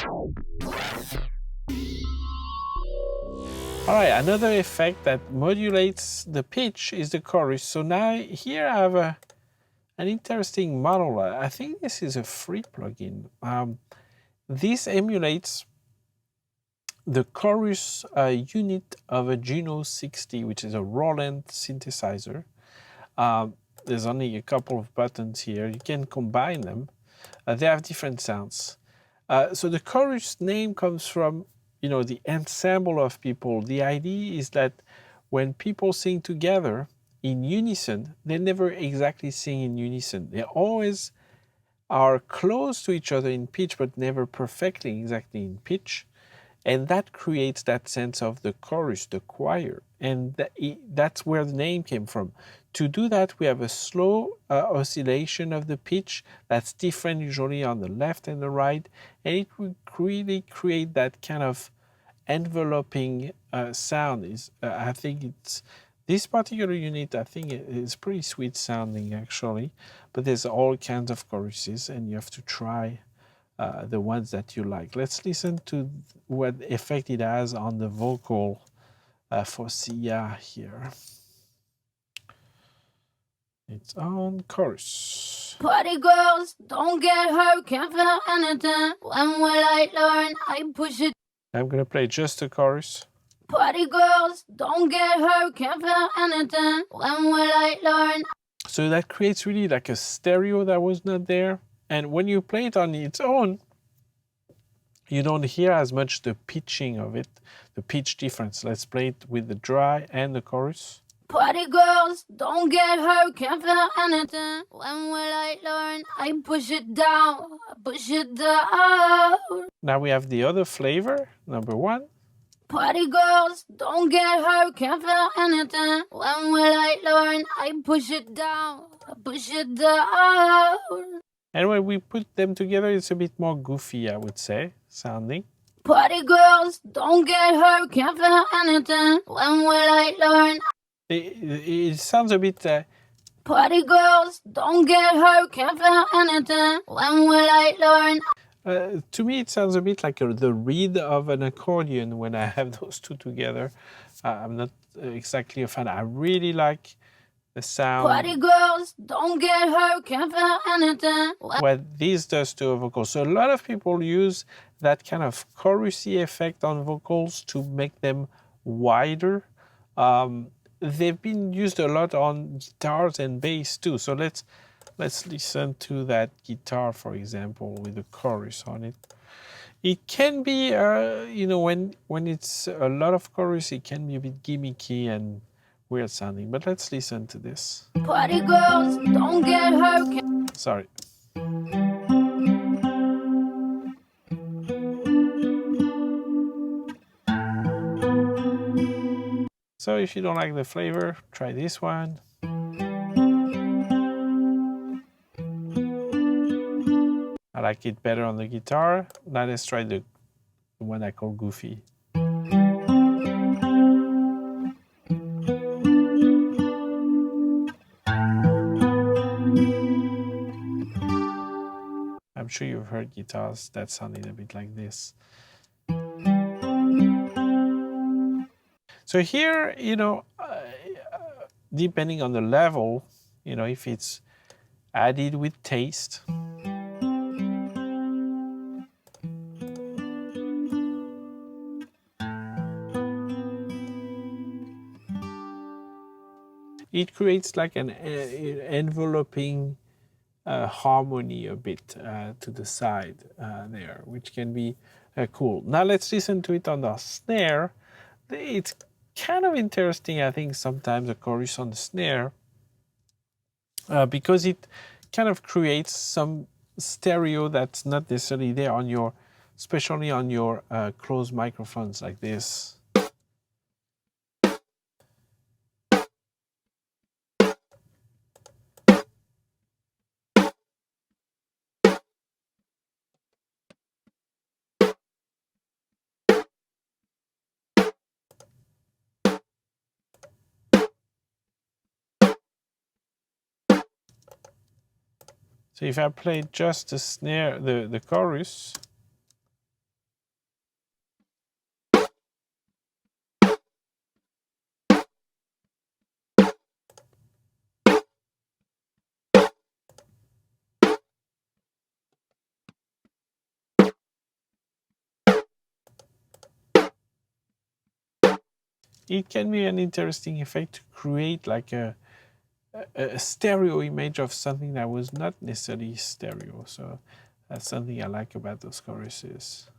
All right, another effect that modulates the pitch is the chorus. So now here I have an interesting model. I think this is a free plugin. This emulates the chorus unit of a Juno 60, which is a Roland synthesizer. There's only a couple of buttons here. You can combine them. They have different sounds. So the chorus name comes from, the ensemble of people. The idea is that when people sing together in unison, they never exactly sing in unison. They always are close to each other in pitch, but never perfectly exactly in pitch. And that creates that sense of the chorus, the choir. And that's where the name came from. To do that, we have a slow oscillation of the pitch that's different usually on the left and the right. And it would really create that kind of enveloping sound. I think it's this particular unit, I think it's pretty sweet sounding actually. But there's all kinds of choruses and you have to try the ones that you like. Let's listen to what effect it has on the vocal for Sia here. It's on chorus. Party girls, don't get hurt, can't feel anything. When will I learn? I push it. I'm gonna play just the chorus. Party girls, don't get hurt, can't feel anything. When will I learn? So that creates really like a stereo that was not there. And when you play it on its own, you don't hear as much the pitching of it, the pitch difference. Let's play it with the dry and the chorus. Party girls, don't get hurt, can't feel anything. When will I learn? I push it down, push it down. Now we have the other flavor, number one. Party girls, don't get hurt, can't feel anything. When will I learn? I push it down, push it down. And when we put them together, it's a bit more goofy, I would say, sounding. Party girls, don't get hurt, can't feel anything. When will I learn? It sounds a bit... Party girls, don't get hurt, can't feel anything. When will I learn? To me, it sounds a bit like the reed of an accordion when I have those two together. I'm not exactly a fan. I really like the sound. Party girls, don't get hurt, can't feel anything. What this does to a vocal. So a lot of people use that kind of chorusy effect on vocals to make them wider. They've been used a lot on guitars and bass too. So let's listen to that guitar, for example, with the chorus on it. It can be, when it's a lot of chorus, it can be a bit gimmicky and weird sounding. But let's listen to this. Party girls, don't get hurt. Sorry. So if you don't like the flavor, try this one. I like it better on the guitar. Now let's try the one I call Goofy. I'm sure you've heard guitars that sounded a bit like this. So here, depending on the level, if it's added with taste, it creates like an enveloping harmony a bit to the side there, which can be cool. Now let's listen to it on the snare. It's kind of interesting, I think, sometimes a chorus on the snare because it kind of creates some stereo that's not necessarily there on your, especially on your closed microphones like this. So if I play just the snare, the chorus, it can be an interesting effect to create like a stereo image of something that was not necessarily stereo. So that's something I like about those choruses.